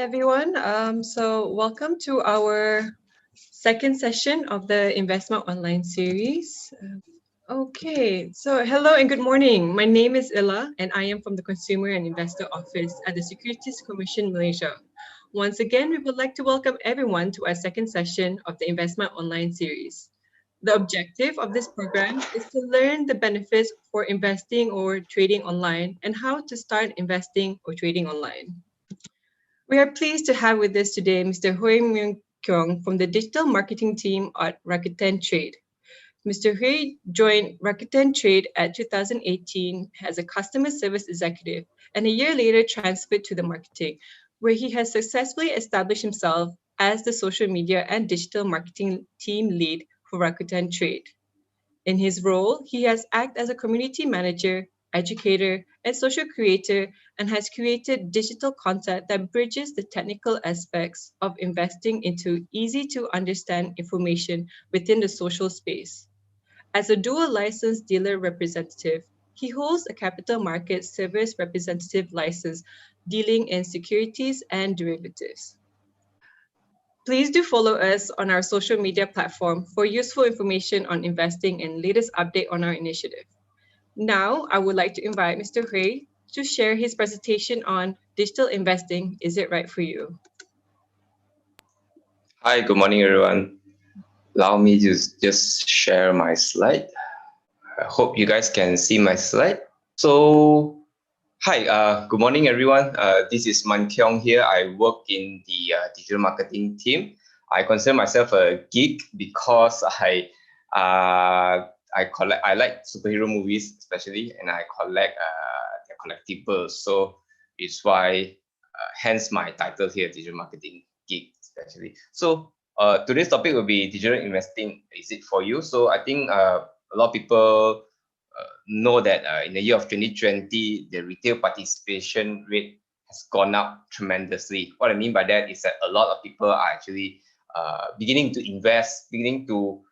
everyone. Welcome to our second session of the Investment Online series. Hello and good morning. My name is Illa, and I am from the Consumer and Investor Office at the Securities Commission Malaysia. Once again, we would like to welcome everyone to our second session of the Investment Online series. The objective of this program is to learn the benefits for investing or trading online and how to start investing or trading online. We are pleased to have with us today Mr. Hui Myung Kyung from the digital marketing team at Rakuten Trade. Mr. Hui joined Rakuten Trade at 2018 as a customer service executive and a year later transferred to the marketing, where he has successfully established himself as the social media and digital marketing team lead for Rakuten Trade. In his role, he has acted as a community manager, educator, and social creator, and has created digital content that bridges the technical aspects of investing into easy-to-understand information within the social space. As a dual licensed dealer representative, he holds a capital market service representative license dealing in securities and derivatives. Please do follow us on our social media platform for useful information on investing and latest update on our initiative. Now, I would like to invite Mr. Hui to share his presentation on digital investing. Is it right for you? Hi, good morning, everyone. Allow me to just share my slide. I hope you guys can see my slide. Hi, good morning, everyone. This is Man Kyung here. I work in the digital marketing team. I consider myself a geek because I like superhero movies, especially, and I collect their collectibles. So it's why, hence my title here, digital marketing geek, especially. So today's topic will be digital investing. Is it for you? So I think a lot of people know that in the year of 2020, the retail participation rate has gone up tremendously. What I mean by that is that a lot of people are actually beginning to invest, beginning to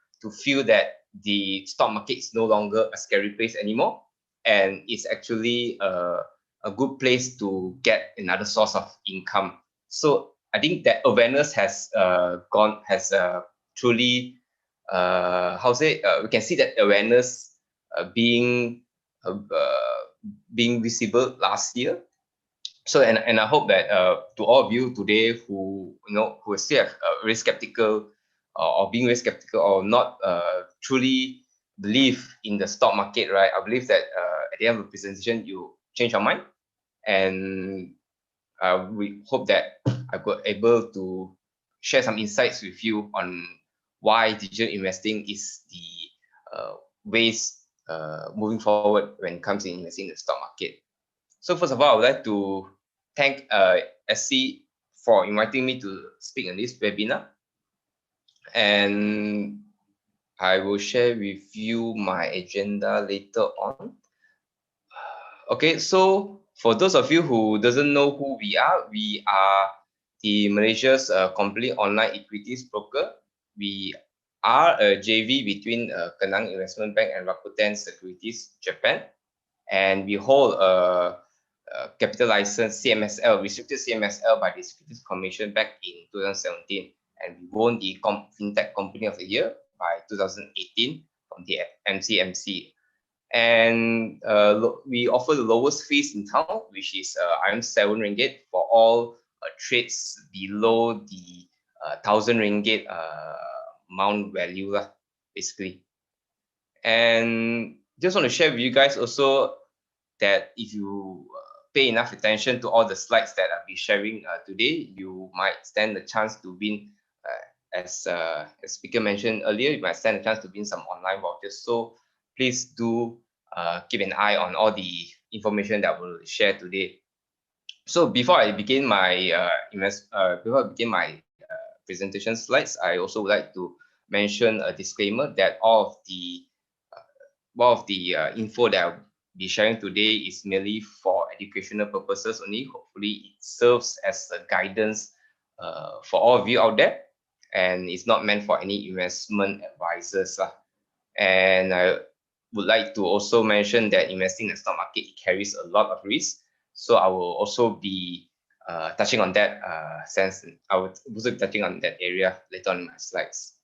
feel that the stock market is no longer a scary place anymore, and it's actually a good place to get another source of income. So I think that awareness has truly we can see that awareness being visible last year. So and I hope that to all of you today who are still very skeptical or being very skeptical or not truly believe in the stock market, right? I believe that at the end of the presentation you change your mind, and we hope that I got able to share some insights with you on why digital investing is the ways moving forward when it comes to investing in the stock market. So first of all, I would like to thank SC for inviting me to speak on this webinar. And I will share with you my agenda later on. Okay, so for those of you who doesn't know who we are the Malaysia's complete online equities broker. We are a JV between Kenang Investment Bank and Rakuten Securities Japan, and we hold a capital license CMSL, restricted CMSL by the Securities Commission back in 2017, and we won the FinTech Company of the Year by 2018 from the MCMC. And we offer the lowest fees in town, which is RM7 ringgit for all trades below the 1,000 ringgit amount value, basically. And just want to share with you guys also that if you pay enough attention to all the slides that I'll be sharing today, you might stand a chance to win, as speaker mentioned earlier, you might stand a chance to win some online vouchers. So please do keep an eye on all the information that we'll share today. So before I begin my presentation slides, I also would like to mention a disclaimer that all of the info that I'll be sharing today is merely for educational purposes only. Hopefully, it serves as a guidance for all of you out there, and it's not meant for any investment advisors. And I would like to also mention that investing in the stock market carries a lot of risk. So I will also be touching on that sense. I would also be touching on that area later on in my slides.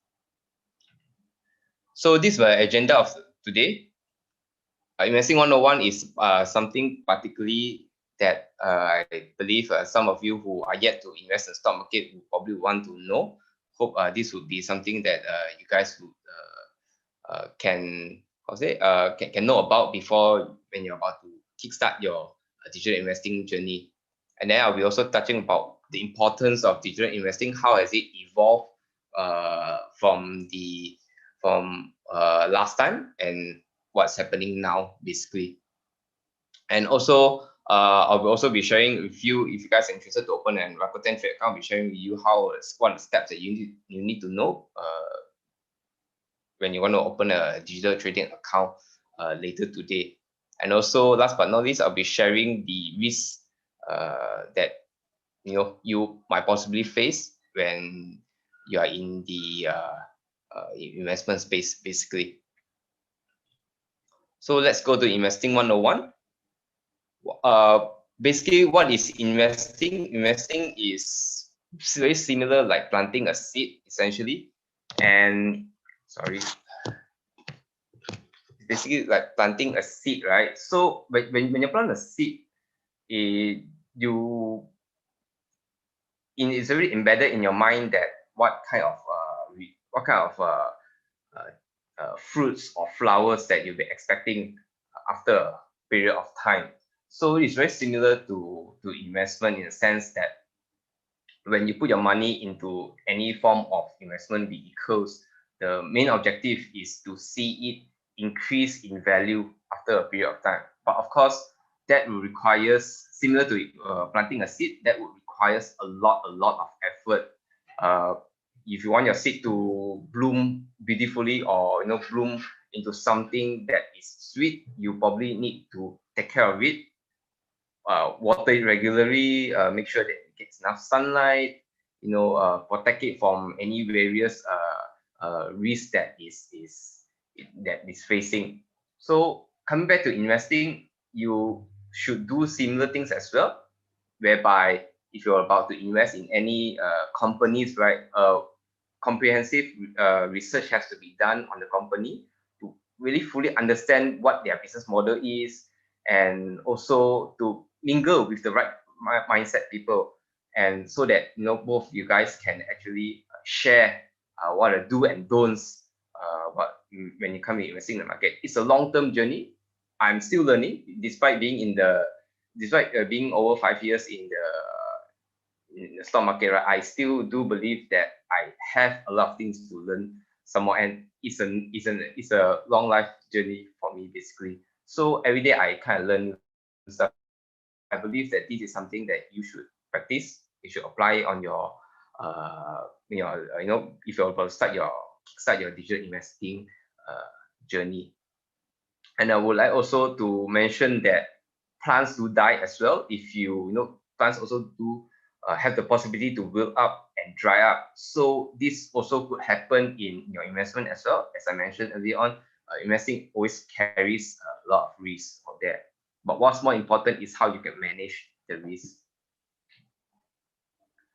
So this is the agenda of today. Investing 101 is something particularly that I believe some of you who are yet to invest in the stock market will probably want to know. Hope this would be something that you guys would can know about before when you're about to kickstart your digital investing journey. And then I'll be also touching about the importance of digital investing. How has it evolved from last time and what's happening now, basically. And also, I'll also be sharing with you, if you guys are interested to open an Rakuten Trade account, I'll be sharing with you what are the steps that you need to know when you want to open a digital trading account later today. And also, last but not least, I'll be sharing the risks that you might possibly face when you are in the investment space, basically. So let's go to investing 101. Basically, what is investing? Investing is very similar like planting a seed, essentially. And sorry, basically like planting a seed, right? So when you plant a seed, it's already embedded in your mind that what kind of fruits or flowers that you'll be expecting after a period of time. So it's very similar to investment in the sense that when you put your money into any form of investment vehicles, the main objective is to see it increase in value after a period of time. But of course, that will requires, similar to planting a seed, that would requires a lot of effort. If you want your seed to bloom beautifully or bloom into something that is sweet, you probably need to take care of it, water it regularly, make sure that it gets enough sunlight, protect it from any various risks that is facing. So coming back to investing, you should do similar things as well, whereby if you're about to invest in any companies, right, comprehensive research has to be done on the company to really fully understand what their business model is, and also to mingle with the right mindset people, and so that both you guys can actually share what are do and don'ts when you come in investing in the market. It's a long-term journey. I'm still learning, despite being over 5 years in the stock market, right? I still do believe that I have a lot of things to learn some more, and it's a long life journey for me, basically. So every day I kind of learn stuff. I believe that this is something that you should practice. You should apply on your if you're about to start your digital investing journey. And I would like also to mention that plants do die as well. If plants also do have the possibility to build up and dry up. So this also could happen in your investment as well. As I mentioned earlier on, investing always carries a lot of risk out there. But what's more important is how you can manage the risk.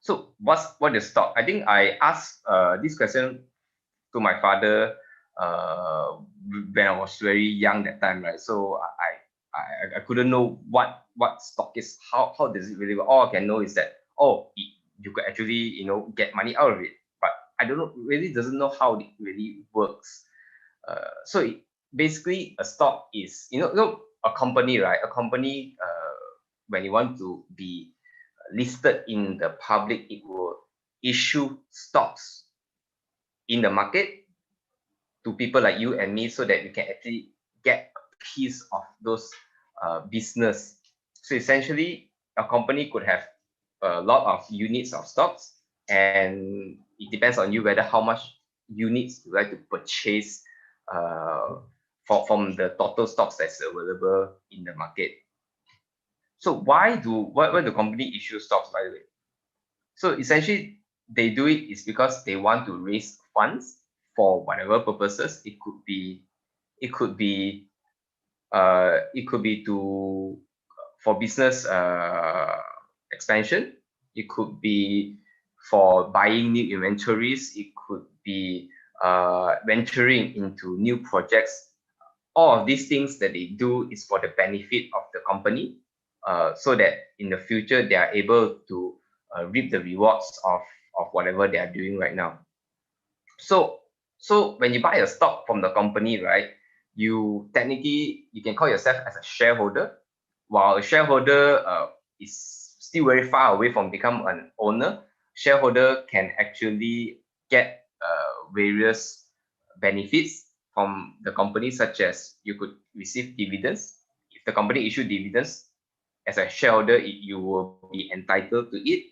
So what is stock? I think I asked this question to my father when I was very young that time, right? So I couldn't know what stock is, how does it really work. All I can know is that you could actually get money out of it, but I don't know, really doesn't know how it really works. Basically a stock is a company, right? A company, when you want to be listed in the public, it will issue stocks in the market to people like you and me, so that we can actually get a piece of those business. So essentially, a company could have a lot of units of stocks, and it depends on you whether how much units you like to purchase from the total stocks that's available in the market. So why do company issue stocks, by the way? So essentially, they do it is because they want to raise funds for whatever purposes. It could be to for business expansion. It could be for buying new inventories. It could be venturing into new projects. All of these things that they do is for the benefit of the company, so that in the future they are able to reap the rewards of whatever they are doing right now. So when you buy a stock from the company, right, you technically you can call yourself as a shareholder, while a shareholder is still very far away from become an owner. Shareholder can actually get various benefits from the company, such as you could receive dividends. If the company issue dividends, as a shareholder, you will be entitled to it.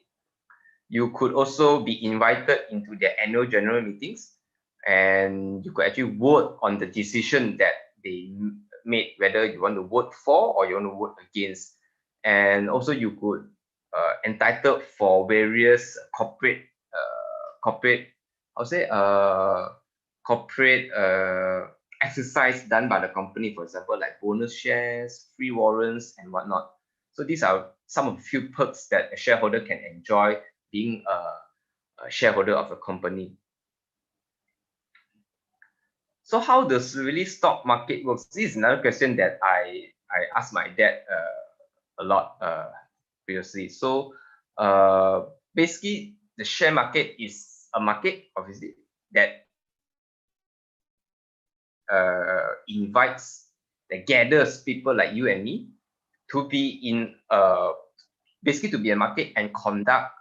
You could also be invited into their annual general meetings, and you could actually vote on the decision that they made, whether you want to vote for or you want to vote against. And also you could entitled for various corporate, I'll say corporate exercise done by the company, for example, like bonus shares, free warrants, and whatnot. So these are some of the few perks that a shareholder can enjoy being a shareholder of a company. So how does really stock market works? This is another question that I asked my dad a lot previously. So basically, the share market is a market, obviously, that invites, that gathers people like you and me to be in basically to be a market and conduct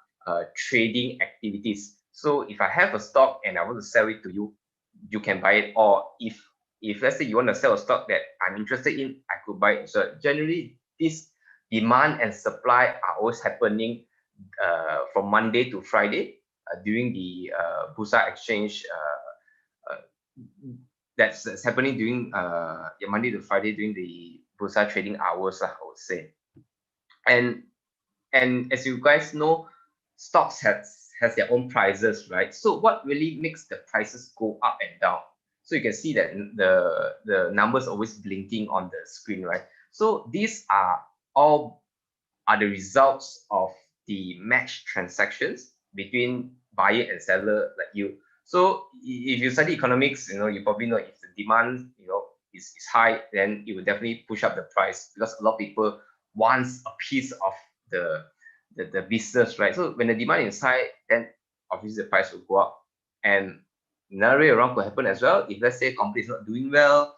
trading activities. So if I have a stock and I want to sell it to you, you can buy it. Or if let's say you want to sell a stock that I'm interested in, I could buy it. So generally, this demand and supply are always happening from Monday to Friday during the Bursa exchange. That's happening during Monday to Friday during the Bursa trading hours, I would say. And as you guys know, stocks has their own prices, right? So what really makes the prices go up and down? So you can see that the numbers always blinking on the screen, right? So these are all are the results of the match transactions between buyer and seller like you. So if you study economics, you probably know if the demand, is high, then it will definitely push up the price, because a lot of people wants a piece of the the business, right? So when the demand is high, then obviously the price will go up. And another way around could happen as well. If let's say company is not doing well,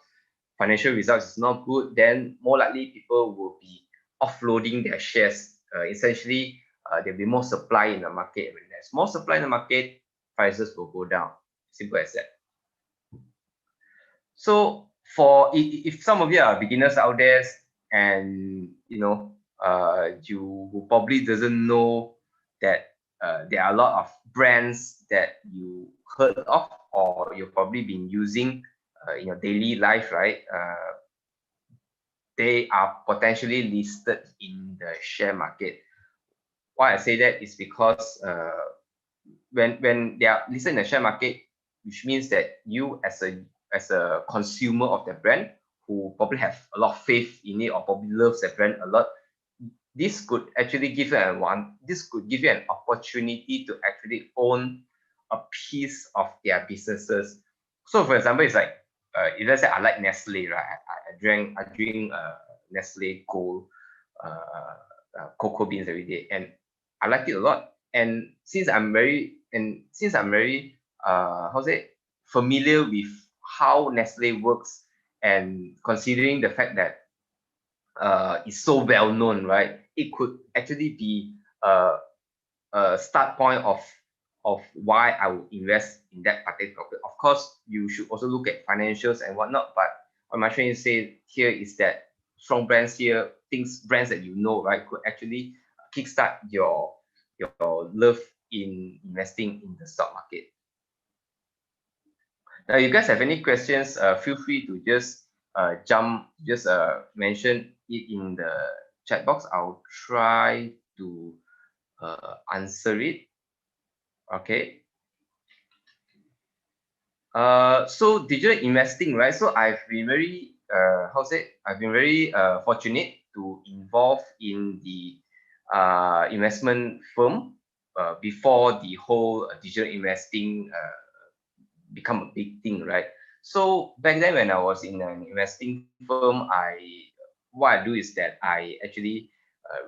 financial results is not good, then more likely people will be offloading their shares. Essentially, there'll be more supply in the market. When there's more supply in the market, prices will go down. Simple as that. So for if some of you are beginners out there, and you who probably doesn't know that there are a lot of brands that you heard of, or you've probably been using in your daily life, right? They are potentially listed in the share market. Why I say that is because when they are listed in the share market, which means that you as a consumer of the brand, who probably have a lot of faith in it or probably loves the brand a lot, this could actually give you this could give you an opportunity to actually own a piece of their businesses. So for example, it's like if let's say I like Nestle, right? I drink Nestle Gold cocoa beans every day, and I like it a lot. And since I'm very how to say, familiar with how Nestle works, and considering the fact that is so well known, right? It could actually be a start point of why I would invest in that particular company. Of course, you should also look at financials and whatnot. But what I'm trying to say here is that strong brands here, brands that you know, right, could actually kickstart your love in investing in the stock market. Now, you guys have any questions? Feel free to just mention it in the chat box. I'll try to answer it. Okay. So digital investing, right? So I've been very I've been very fortunate to involve in the investment firm before the whole digital investing become a big thing, right? So back then when I was in an investing firm, what I do is that I actually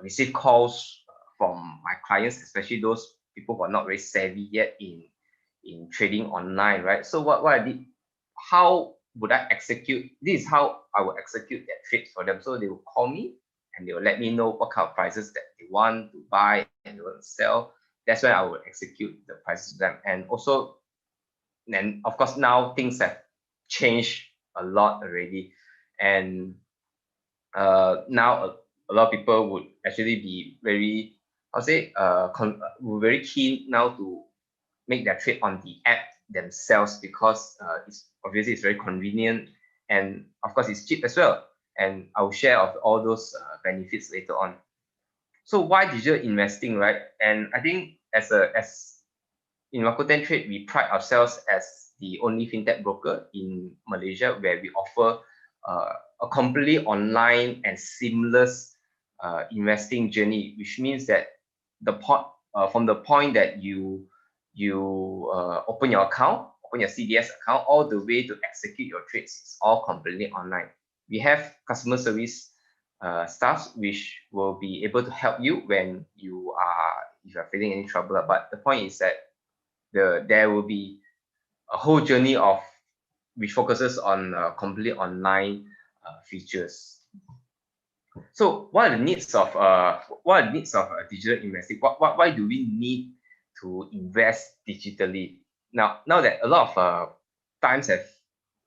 receive calls from my clients, especially those people who are not very savvy yet in trading online, right? So what I did, how would I execute? This is how I will execute their trades for them. So they will call me and they will let me know what kind of prices that they want to buy and they want to sell. That's when I will execute the prices to them. And also, and of course now things have changed a lot already, and now a lot of people would actually be very, I'll say, very keen now to make their trade on the app themselves, because it's obviously it's very convenient, and of course it's cheap as well. And I'll share of all those benefits later on. So why digital investing, right? And I think as in Rakuten Trade, we pride ourselves as the only fintech broker in Malaysia where we offer uh, a completely online and seamless investing journey, which means that from the point that you open your account, open your CDS account, all the way to execute your trades, it's all completely online. We have customer service staffs which will be able to help you when if you are feeling any trouble. But the point is that there will be a whole journey of which focuses on completely online features. So what are the needs of digital investing? Why do we need to invest digitally? Now that a lot of times have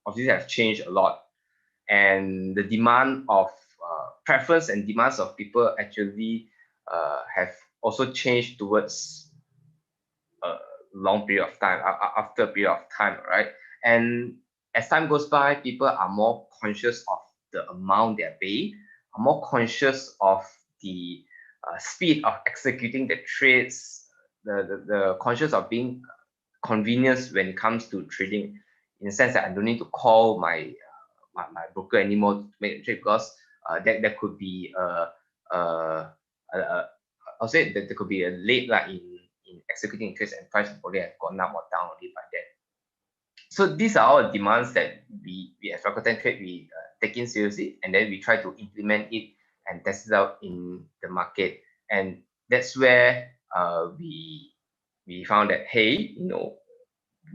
obviously have changed a lot, and the demand of preference and demands of people actually have also changed towards a long period of time, after a period of time, right? And as time goes by, people are more conscious of the amount they're paying, are more conscious of the speed of executing the trades, the conscious of being convenience when it comes to trading, in the sense that I don't need to call my broker anymore to make a trade, because that could be I'll say that there could be a late like in executing trades, and price probably have gone up or down already by then. So these are all the demands that we as Rakuten Trade we take in seriously, and then we try to implement it and test it out in the market. And that's where we found that, hey,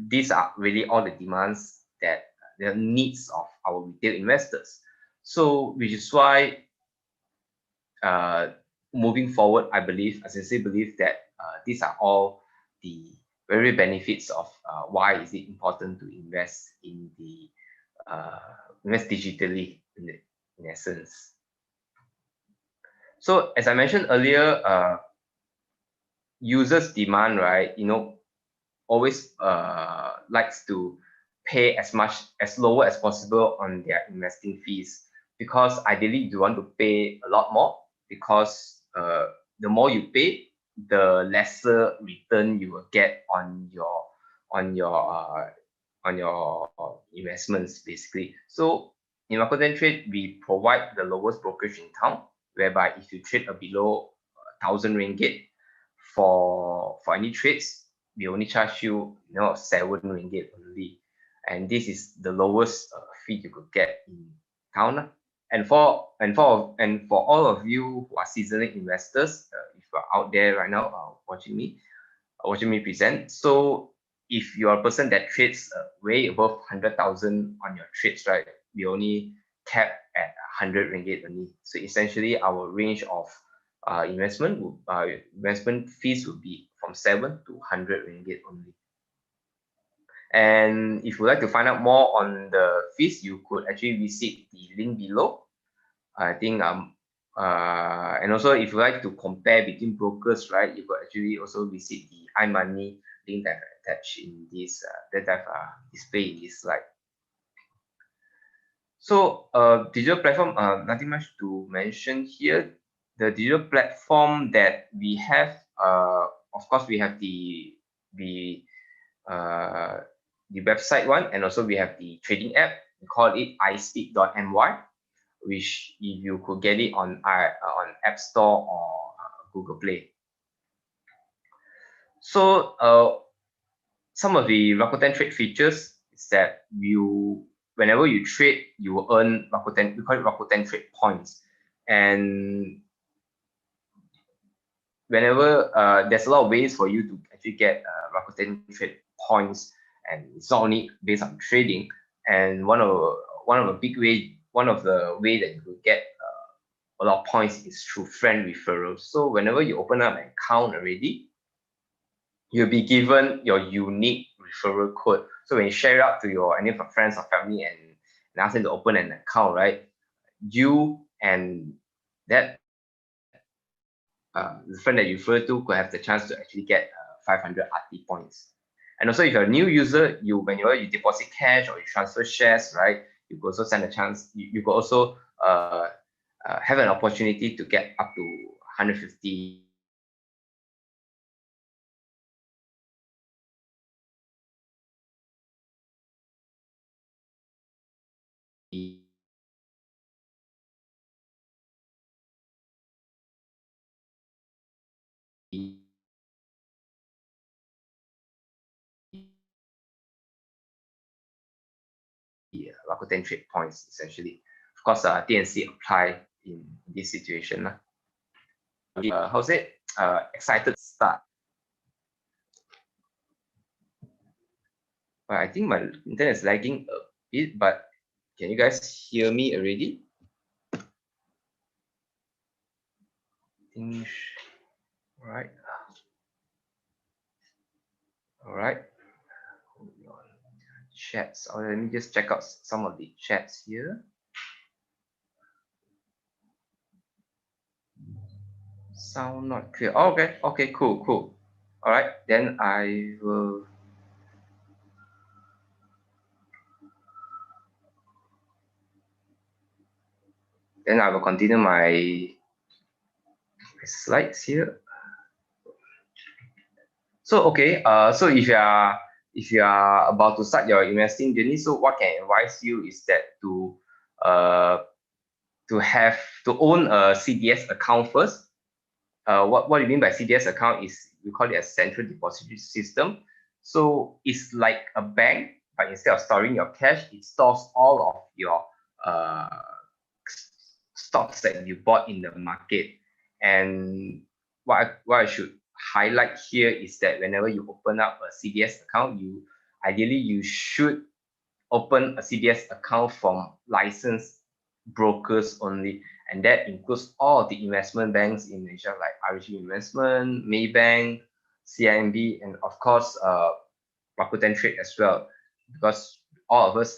these are really all the demands that the needs of our retail investors. So which is why uh, moving forward, I sincerely believe that these are all the very benefits of why is it important to invest uh, invest digitally in essence. So as I mentioned earlier, users demand, right? Always likes to pay as lower as possible on their investing fees, because ideally you want to pay a lot more, because the more you pay, the lesser return you will get on your uh, on your investments basically. So in Rakuten Trade, we provide the lowest brokerage in town, whereby if you trade a below 1,000 ringgit for any trades, we only charge you, 7 ringgit only, and this is the lowest fee you could get in town. And for all of you who are seasonal investors, if you are out there right now watching me present, so if you are a person that trades way above 100,000 on your trades, right, we only cap at 100 ringgit only. So essentially, our range of investment fees would be from 7 to 100 ringgit only. And if you'd like to find out more on the fees, you could actually visit the link below. I think and also if you like to compare between brokers, right, you could actually also visit the iMoney link that I attached in this that I've displayed in this slide. So digital platform, nothing much to mention here. The digital platform that we have, of course, we have uh, the website one, and also we have the trading app. We call it iSpeed.my, which if you could get it on App Store or Google Play. So some of the Rakuten Trade features is that whenever you trade, you will earn Rakuten. We call it Rakuten Trade points, and whenever there's a lot of ways for you to actually get Rakuten Trade points, and it's not only based on trading. And one of the way that you will get a lot of points is through friend referrals. So whenever you open up an account already, you'll be given your unique referral code. So when you share it out to any of your friends or family and ask them to open an account, right? You and that the friend that you refer to could have the chance to actually get 500 RT points. And also, if you're a new user, whenever you deposit cash or you transfer shares, right, you could also stand a chance. You could also have an opportunity to get up to 150 Rakuten Trade points, essentially. Of course, DNC apply in this situation. How's it? Excited start. Well, I think my internet is lagging a bit, but can you guys hear me already? All right. All right. Hold on. Chats. Oh, let me just check out some of the chats here. Sound not clear. Oh, okay. Okay. Cool. Cool. All right. Then I will. Then I will continue my slides here. So okay, so if you are about to start your investing journey, so what can I advise you is that to own a CDS account first. What do you mean by CDS account is we call it a central depository system. So it's like a bank, but instead of storing your cash, it stores all of your stocks that you bought in the market. And what I should highlight here is that whenever you open up a CDS account, ideally you should open a CDS account from licensed brokers only, and that includes all of the investment banks in Asia like RG Investment, Maybank, CIMB, and of course Rakuten Trade as well, because all of us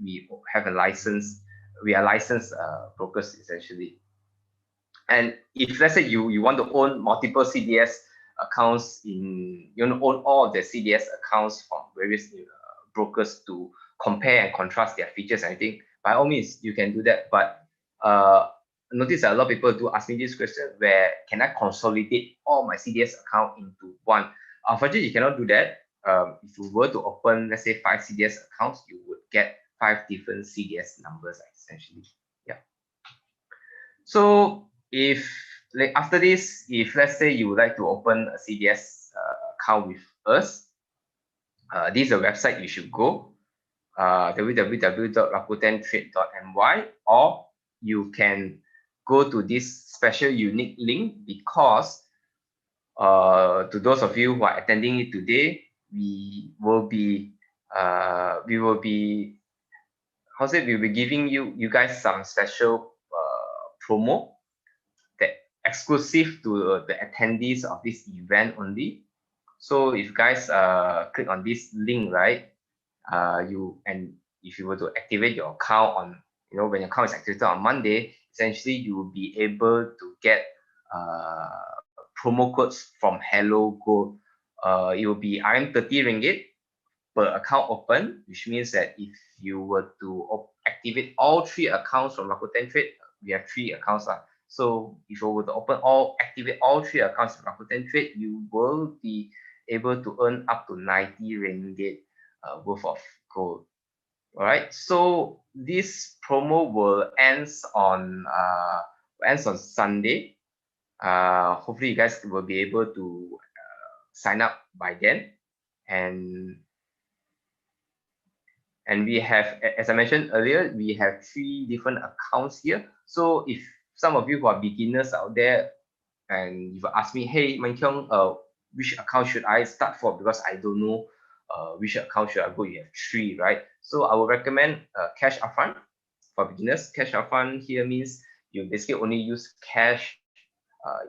we have a license. We are licensed brokers essentially. And if let's say you want to own multiple CDS accounts you want to own all of the CDS accounts from various brokers to compare and contrast their features, I think by all means you can do that. But notice that a lot of people do ask me this question: where can I consolidate all my CDS account into one? Unfortunately, you cannot do that. If you were to open, let's say, 5 CDS accounts, you would get 5 different CDS numbers essentially. Yeah. So if after this, if let's say you would like to open a CDS account with us, this is a website you should go, www.rakutentrade.my, or you can go to this special unique link, because to those of you who are attending it today, we will be we'll be giving you guys some special promo that exclusive to the attendees of this event only. So if you guys click on this link, right, if you were to activate your account on, when your account is activated on Monday, essentially you will be able to get promo codes from Hello Gold. It will be RM30 ringgit per account open, which means that if you were to activate all 3 accounts from Rakuten Trade, we have 3 accounts. So if you were to activate all 3 accounts from Rakuten Trade, you will be able to earn up to 90 ringgit worth of gold. All right. So this promo will ends on Sunday. Hopefully you guys will be able to sign up by then. And we have, as I mentioned earlier, we have 3 different accounts here. So if some of you who are beginners out there and you've asked me, hey, Mankyong, which account should I start for? Because I don't know which account should I go. You have 3, right? So I would recommend cash upfront for beginners. Cash upfront here means you basically only use cash.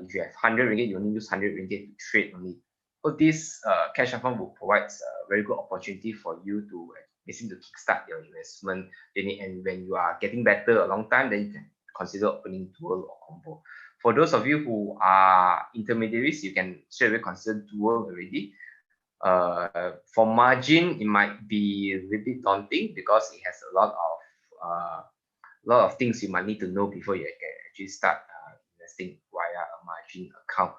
If you have 100 ringgit, you only use 100 ringgit to trade only. So this cash upfront will provide a very good opportunity for you to basically to kickstart your investment journey. And when you are getting better a long time, then you can consider opening dual or combo. For those of you who are intermediaries, you can straight away consider dual already. For margin, it might be a little bit daunting because it has a lot of things you might need to know before you can actually start investing via a margin account,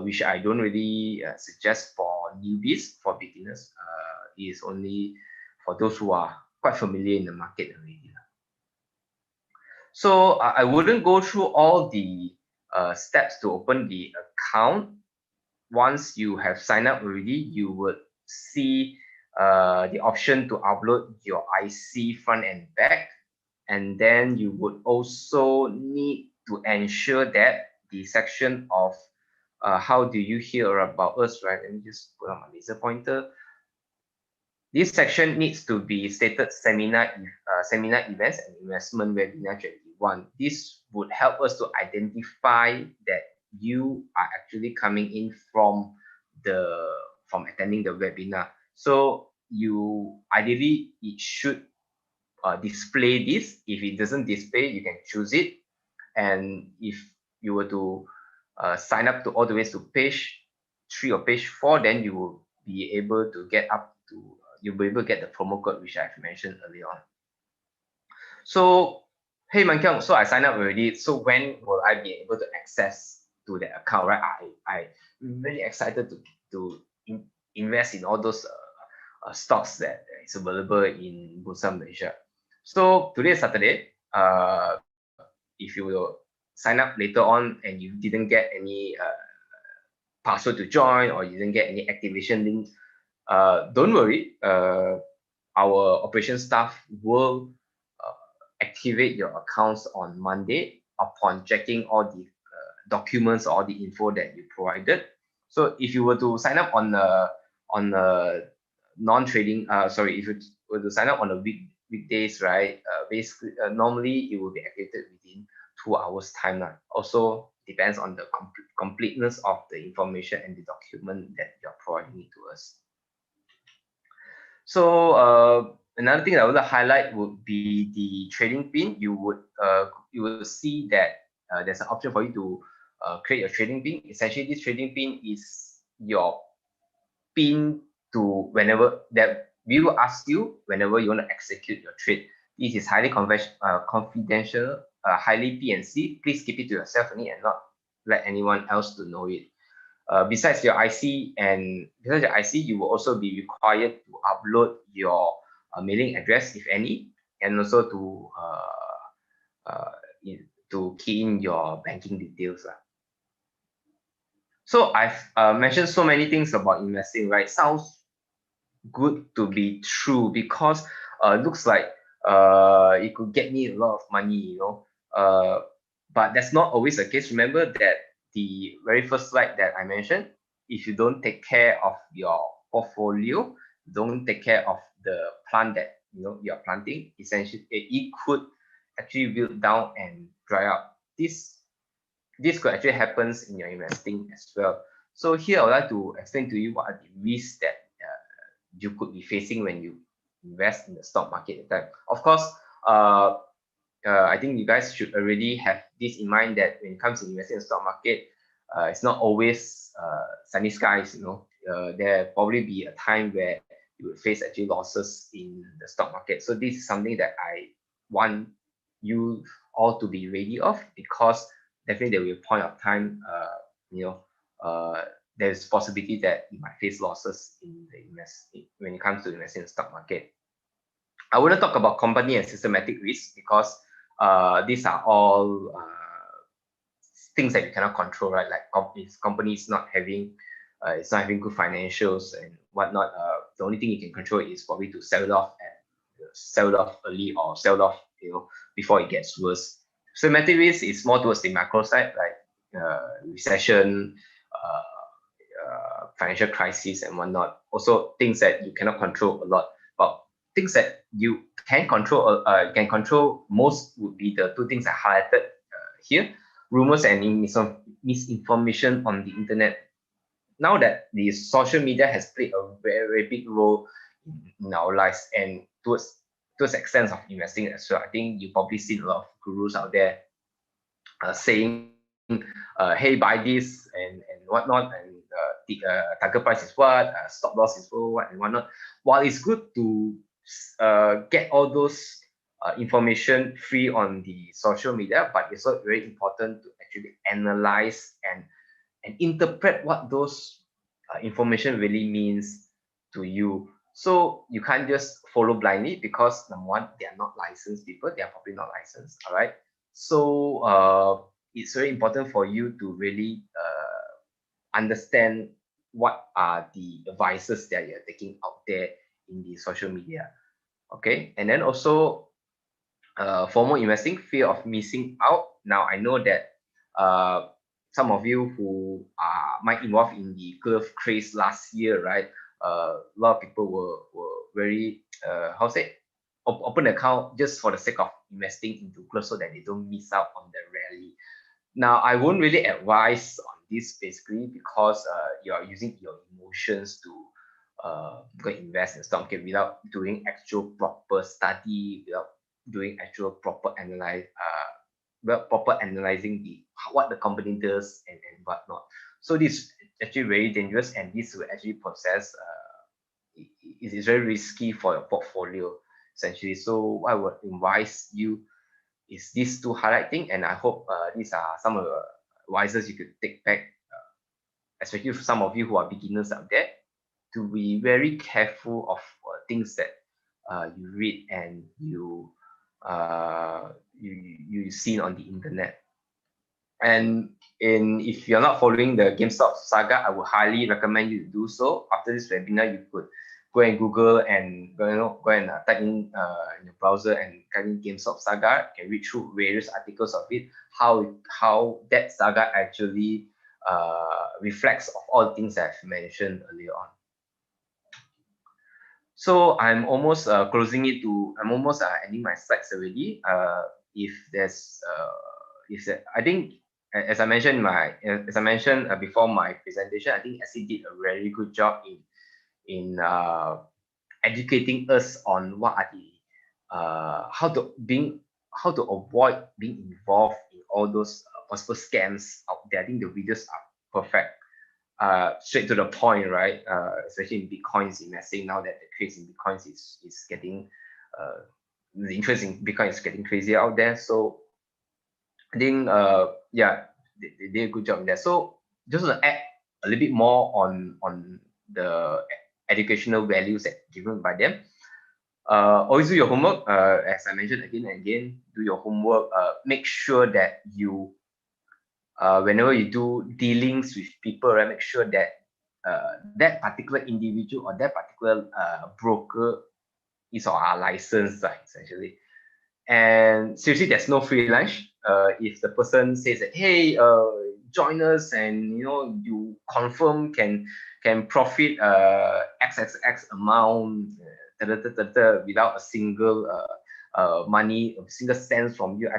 which I don't really suggest for newbies. For beginners, it is only for those who are quite familiar in the market already. So I wouldn't go through all the steps to open the account. Once you have signed up already, you would see the option to upload your IC front and back. And then you would also need to ensure that the section of how do you hear about us, right? Let me just put on my laser pointer. This section needs to be stated seminar events and investment webinar 21. This would help us to identify that you are actually coming in from attending the webinar. So you ideally it should display this. If it doesn't display, you can choose it. And if you were to sign up to all the way to page 3 or page 4, then you will be able to get up to you'll be able to get the promo code which I've mentioned earlier on. So hey Mankyong, so I signed up already. So when will I be able to access to the account, right? I'm really excited to invest in all those stocks that is available in Bursa Malaysia. So today is Saturday. If you will sign up later on and you didn't get any password to join or you didn't get any activation links, don't worry. Our operations staff will activate your accounts on Monday upon checking all the documents or the info that you provided. So if you were to sign up on a non-trading, sorry, if you were to sign up on a weekdays, right? Basically, normally it will be activated within 2 hours time. Also depends on the completeness of the information and the document that you're providing to us. So another thing I would highlight would be the trading pin. You will see that there's an option for you to create a trading pin. Essentially, this trading pin is your pin to whenever that we will ask you whenever you want to execute your trade. This is highly confidential, highly PNC. Please keep it to yourself only and not let anyone else to know it. Besides your IC, you will also be required to upload your mailing address, if any, and also to key in your banking details. So I've mentioned so many things about investing, right? Sounds good to be true because looks like it could get me a lot of money, but that's not always the case. Remember that the very first slide that I mentioned, if you don't take care of your portfolio, don't take care of the plant that you're planting, essentially it could actually wilt down and dry up. This could actually happens in your investing as well. So here I would like to explain to you what are the risks that you could be facing when you invest in the stock market. Of course, I think you guys should already have this in mind that when it comes to investing in the stock market, it's not always sunny skies. There probably be a time where you will face actually losses in the stock market. So this is something that I want you all to be ready of, because definitely there will be a point of time, there's possibility that you might face losses in the when it comes to investing in the stock market. I wouldn't talk about company and systematic risks because these are all things that you cannot control, right? Like companies not having it's not having good financials and whatnot. The only thing you can control is probably to sell it off early, or sell it off, before it gets worse. Systematic risk is more towards the macro side, like recession, financial crisis and whatnot. Also, things that you cannot control a lot. But things that you can control most would be the two things I highlighted here: rumors and misinformation on the internet. Now that the social media has played a very, very big role in our lives, and towards the extent of investing as well, I think you probably seen a lot of gurus out there saying, hey, buy this and whatnot, and the target price is what, stop loss is what, and whatnot. While it's good to get all those information free on the social media, but it's also very important to actually analyze and interpret what those information really means to you. So you can't just follow blindly, because number one, they are not licensed people. They are probably not licensed. All right. So it's very important for you to really understand what are the advices that you're taking out there in the social media. Okay. And then also formal investing, fear of missing out. Now I know that some of you who might involved in the glove craze last year, right? A lot of people were very how say open account just for the sake of investing into gloves so that they don't miss out on the rally. Now I won't really advise on this, basically because you are using your emotions to go invest in stock market without doing actual proper study, without doing actual proper proper analyzing what the company does and whatnot. So this is actually very dangerous, and this will actually possess it is very risky for your portfolio, essentially. So what I would advise you is these two highlighting, and I hope these are some of the advices you could take back, especially for some of you who are beginners out there, to be very careful of things that you read and you seen on the internet. And if you're not following the GameStop saga, I would highly recommend you to do so. After this webinar, you could go and Google and go and type in your browser and type in GameStop saga. You can read through various articles of it, how that saga actually reflects of all the things I've mentioned earlier on. So I'm almost closing it to. I'm almost ending my slides already. If there's I think as I mentioned before my presentation, I think SC did a very good job in educating us on what are the how to avoid being involved in all those possible scams out there. I think the videos are perfect. Straight to the point, right? Especially in Bitcoins investing, now that the craze in Bitcoins is getting the interest in Bitcoin is getting crazy out there. So I think yeah, they did a good job in there. So just to add a little bit more on the educational values that given by them. Always do your homework. As I mentioned again and again, do your homework. Make sure that you whenever you do dealings with people, right, make sure that that particular individual or that particular broker is or are licensed, essentially. And seriously, there's no free lunch. If the person says that, hey, join us, and you confirm can profit XXX amount without a single money, a single cent from you,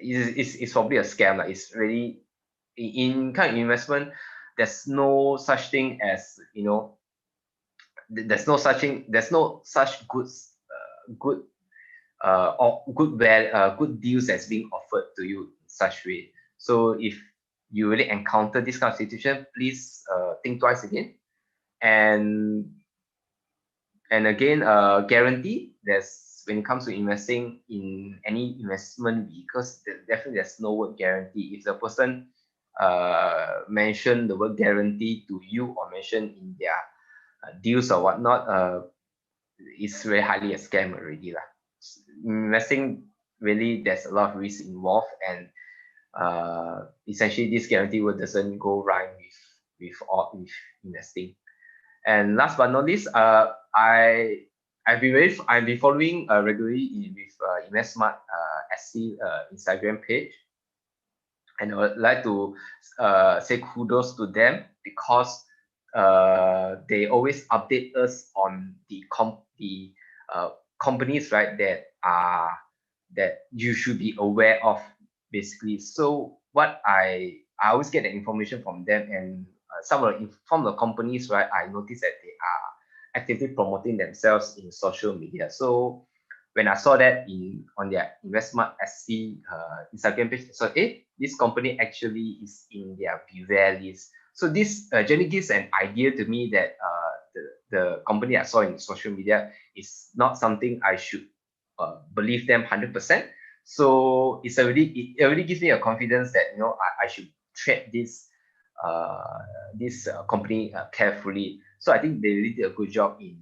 it's probably a scam. Like, it's really in kind of investment. There's no such thing as there's no such good or good deals that's being offered to you in such way. So if you really encounter this kind of situation, please think twice again. And again, guarantee, when it comes to investing in any investment vehicles, definitely there's no word guarantee. If the person mention the word guarantee to you or mention in their deals or whatnot, it's very highly a scam already. Investing, really, there's a lot of risk involved, and essentially this guarantee word doesn't go right with investing. And last but not least, I've been following regularly with InvestSmart SC Instagram page, and I would like to say kudos to them because they always update us on the companies, right, that you should be aware of, basically. So what I always get the information from them, and from the companies, right, I noticed that they are actively promoting themselves in social media. So when I saw that on their investment SC Instagram page, so this company actually is in their beware list. So this generally gives an idea to me that the company I saw in social media is not something I should believe them 100%. So it already gives me a confidence that I should tread this company carefully. So I think they really did a good job in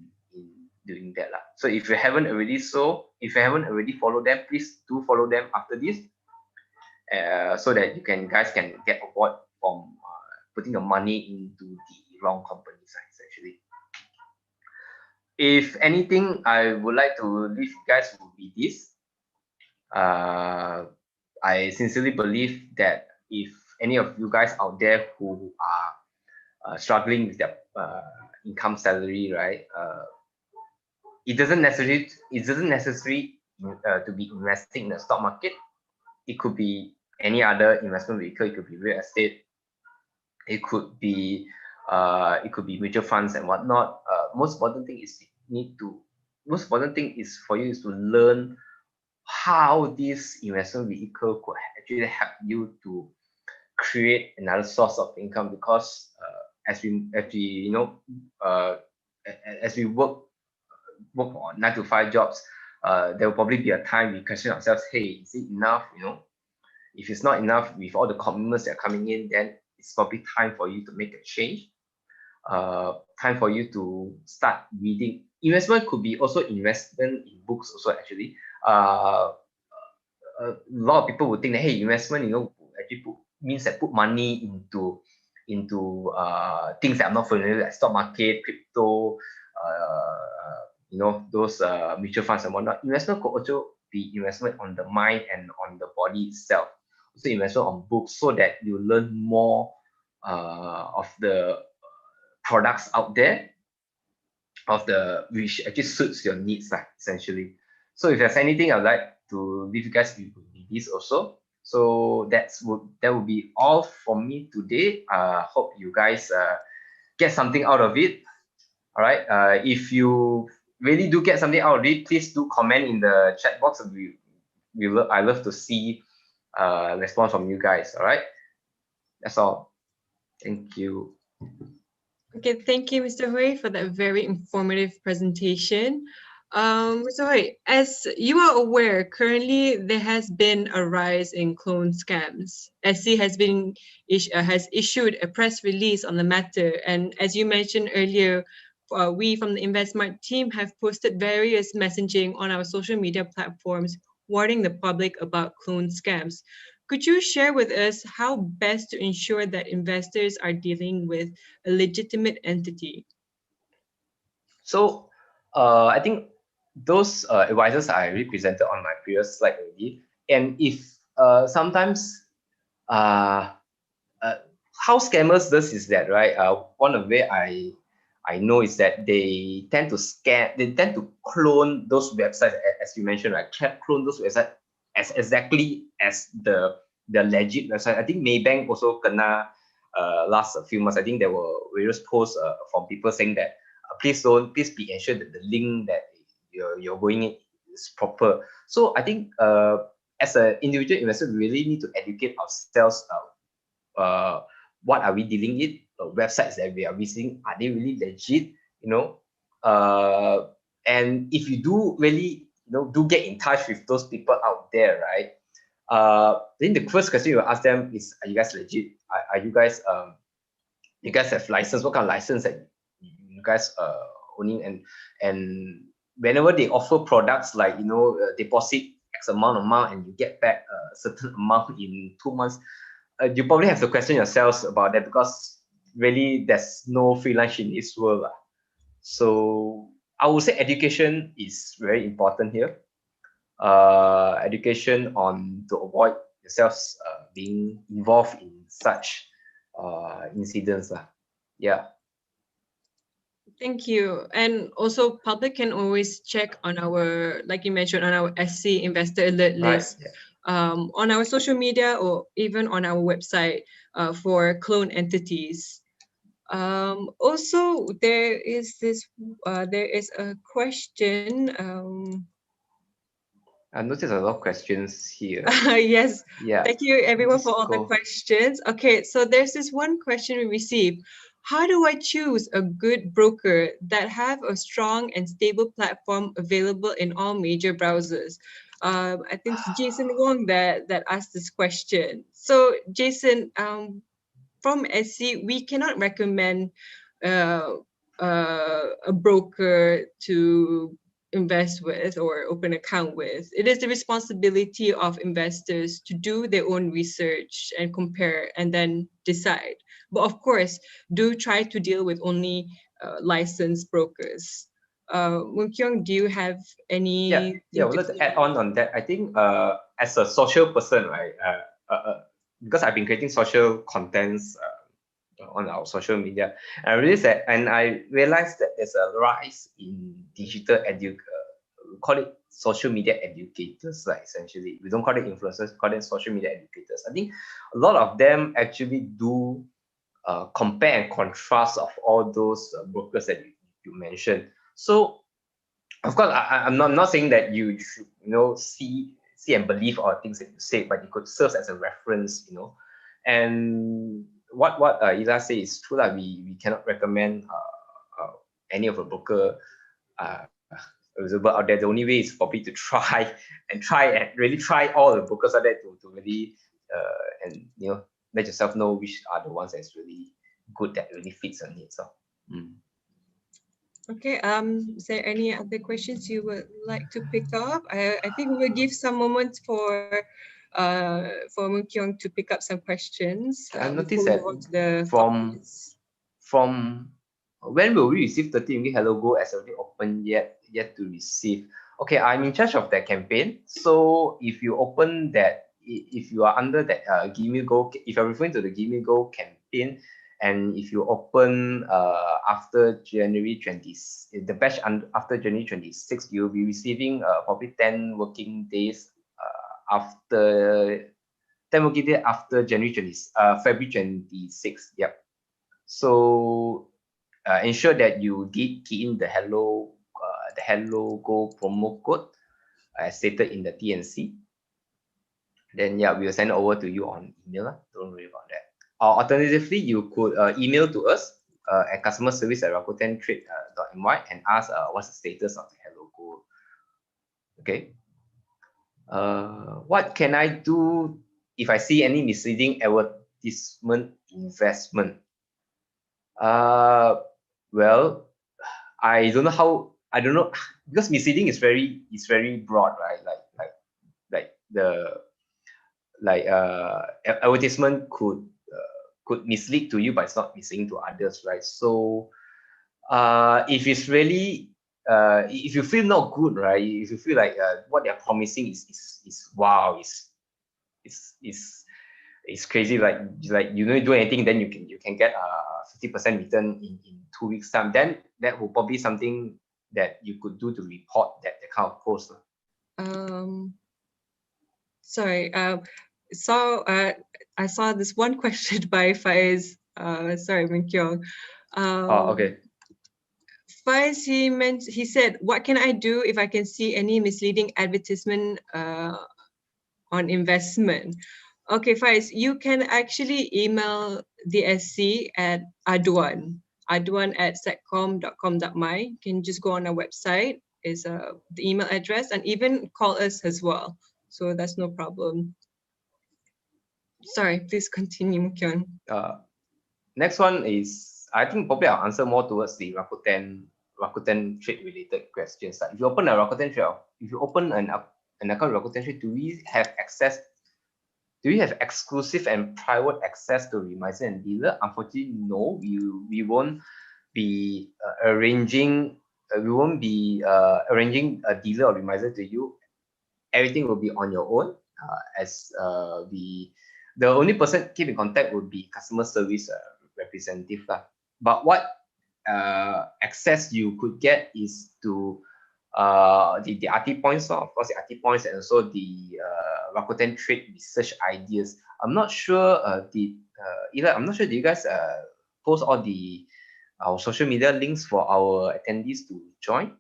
doing that lah. So if you haven't already followed them, please do follow them after this, so that guys can get avoid from putting your money into the wrong companies, essentially. If anything, I would like to leave you guys would be this. I sincerely believe that if any of you guys out there who are struggling with their income salary, right, it doesn't necessarily to be investing in the stock market. It could be any other investment vehicle. It could be real estate. It could be mutual funds and whatnot. Most important thing is for you is to learn how this investment vehicle could actually help you to create another source of income, because uh, as we work on 9 to 5 jobs, there will probably be a time we question ourselves, hey, is it enough? If it's not enough with all the commitments that are coming in, then it's probably time for you to make a change. Time for you to start reading. Investment could be also investment in books also, actually. A lot of people would think that, hey, investment, actually means that put money into things that I'm not familiar with, like stock market, crypto, those mutual funds and whatnot. Investment could also be investment on the mind and on the body itself. Also investment on books, so that you learn more of the products out there, which actually suits your needs, essentially. So if there's anything I'd like to leave you guys with this also. So that would be all from me today. Hope you guys get something out of it. All right. If you really do get something out of it, please do comment in the chat box. I love to see response from you guys. All right. That's all. Thank you. Okay, thank you, Mr. Hui, for that very informative presentation. Mr. Hui, as you are aware, currently there has been a rise in clone scams. SC has issued a press release on the matter, and as you mentioned earlier, we from the InvestSmart team have posted various messaging on our social media platforms warning the public about clone scams. Could you share with us how best to ensure that investors are dealing with a legitimate entity? So I think those advisors I already presented on my previous slide already. And if sometimes uh, how scammers does is that, right? One of the way I know is that they tend to clone those websites, as you mentioned, right? Clone those websites as exactly as the legit website. I think Maybank also kena last few months. I think there were various posts from people saying that please be ensured that the link that you're going in is proper. So I think as an individual investor, we really need to educate ourselves. What are we dealing with? Websites that we are visiting, are they really legit? And if you do really do get in touch with those people out there, right? Then the first question you ask them is, are you guys legit? Are you guys have license? What kind of license that you guys owning? And whenever they offer products like deposit X amount and you get back a certain amount in 2 months, you probably have to question yourselves about that, because really there's no free lunch in this world. So I would say education is very important here. Education on to avoid yourselves being involved in such incidents. Yeah. Thank you. And also, public can always check on our, like you mentioned, on our SC Investor Alert Right. list, on our social media, or even on our website for clone entities. Also, there is a question. I noticed a lot of questions here. Yes, Yeah. thank you everyone for Just all the go. questions. Okay, so there's this one question we received. How do I choose a good broker that have a strong and stable platform available in all major browsers? I think it's Jason Wong that asked this question. So Jason, from SC, we cannot recommend uh, a broker to invest with or open account with. It is the responsibility of investors to do their own research and compare and then decide. But of course, do try to deal with only licensed brokers. Moon Kyung, do you have Yeah, anything I would to like to add on that. I think as a social person, right, because I've been creating social contents on our social media, and I realized that there's a rise in digital we call it social media educators, like essentially. We don't call it influencers, we call them social media educators. I think a lot of them actually do compare and contrast of all those brokers that you mentioned. So of course, I'm not saying that you should see and believe all things that you say, but it could serve as a reference. And what Ida say is true that we cannot recommend any of a broker available out there. The only way is probably to try and really try all the brokers out there to really and let yourself know which are the ones that's really good, that really fits your needs. Okay, is there any other questions you would like to pick up? I think we will give some moments for Moon Kyung to pick up some questions I before noticed we that move on to the from comments. from when will we receive 30 ringgit Hello Go as already open, yet to receive? Okay, I'm in charge of that campaign. So if you open that, if you are under that Give Me Go, if you're referring to the Give Me Go campaign, and if you open after January 20th, the batch after January 26th, you'll be receiving probably 10 working days after 10 working days after February 26th. Yep. So ensure that you did key in the Hello Go promo code as stated in the TNC. Then yeah, we'll send it over to you on email. Don't worry about that. Or alternatively, you could email to us at customerservice@rakutentrade.my and ask what's the status of the Hello Go. Okay. What can I do if I see any misleading advertisement investment? Well, I don't know because misleading is very broad, right? Like the advertisement could mislead to you, but it's not misleading to others, right? So if it's really if you feel not good, right? If you feel like what they're promising is wow, is crazy, like you don't do anything, then you can get 50% return in 2 weeks time, then that will probably something that you could do to report that kind of post. Um, sorry. So I saw this one question by Faiz. Sorry, Moon Kyung. Okay. Faiz, he said, "What can I do if I can see any misleading advertisement on investment?" Okay, Faiz, you can actually email the SC at aduan@setcom.com.my. You can just go on our website, is the email address, and even call us as well. So that's no problem. Sorry, please continue, Kyun. Next one is, I think probably I'll answer more towards the Rakuten trade related questions. Like if you open a Rakuten trade, if you open an account with Rakuten Trade, do we have access? Do we have exclusive and private access to remiser and dealer? Unfortunately, no. We won't be arranging. We won't be arranging a dealer or remiser to you. Everything will be on your own. As the only person keep in contact would be customer service representative lah. But what access you could get is to the RT points, of course, the RT points, and also the Rakuten Trade research ideas. I'm not sure. Eli, I'm not sure. Do you guys post all our social media links for our attendees to join?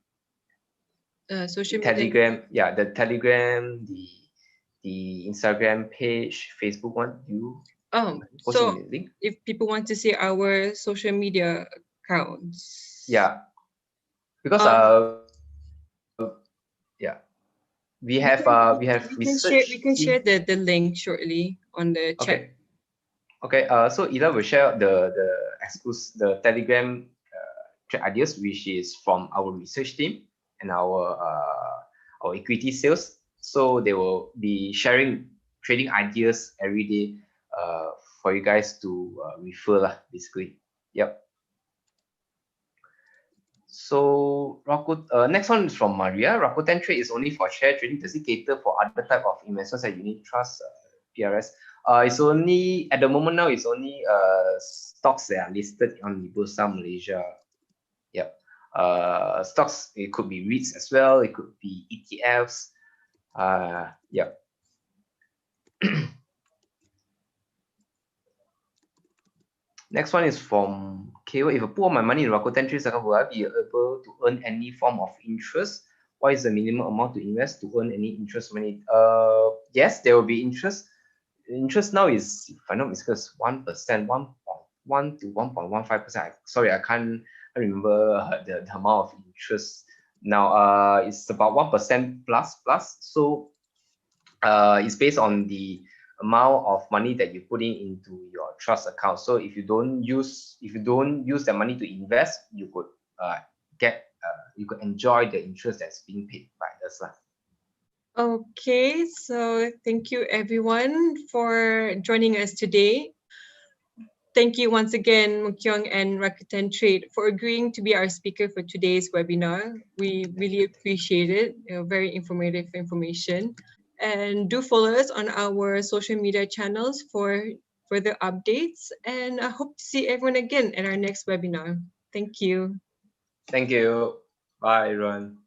Social media. Telegram, yeah, the Telegram, the Instagram page, Facebook one. You so if people want to see our social media accounts, yeah, because yeah, we have research. We can share the link shortly on the chat. Okay. So Ida will share the Telegram trade ideas, which is from our research team and our equity sales. So they will be sharing trading ideas every day for you guys to refer lah, basically. Yep. So next one is from Maria. Rakuten Trade is only for share trading. Does it cater for other type of investors like unit trust, PRS? It's only at the moment now. It's only stocks that are listed on the Bursa Malaysia. Yep. Stocks. It could be REITs as well. It could be ETFs. Yep. Next one is from KO. If I put all my money in Rakuten Trade account, will I be able to earn any form of interest? What is the minimum amount to invest to earn any interest money? Yes, there will be interest. Interest now is, if I'm not mistaken, 1%, 1.1 to 1.15%. Sorry, I can't remember the amount of interest. Now, it's about 1% plus. So, it's based on the amount of money that you put into your trust account. So if you don't use the money to invest, you could enjoy the interest that's being paid by us. Okay, so thank you everyone for joining us today. Thank you once again, Mukyong and Rakuten Trade, for agreeing to be our speaker for today's webinar. We really appreciate it. Very informative information. And do follow us on our social media channels for further updates. And I hope to see everyone again at our next webinar. Thank you. Thank you. Bye, everyone.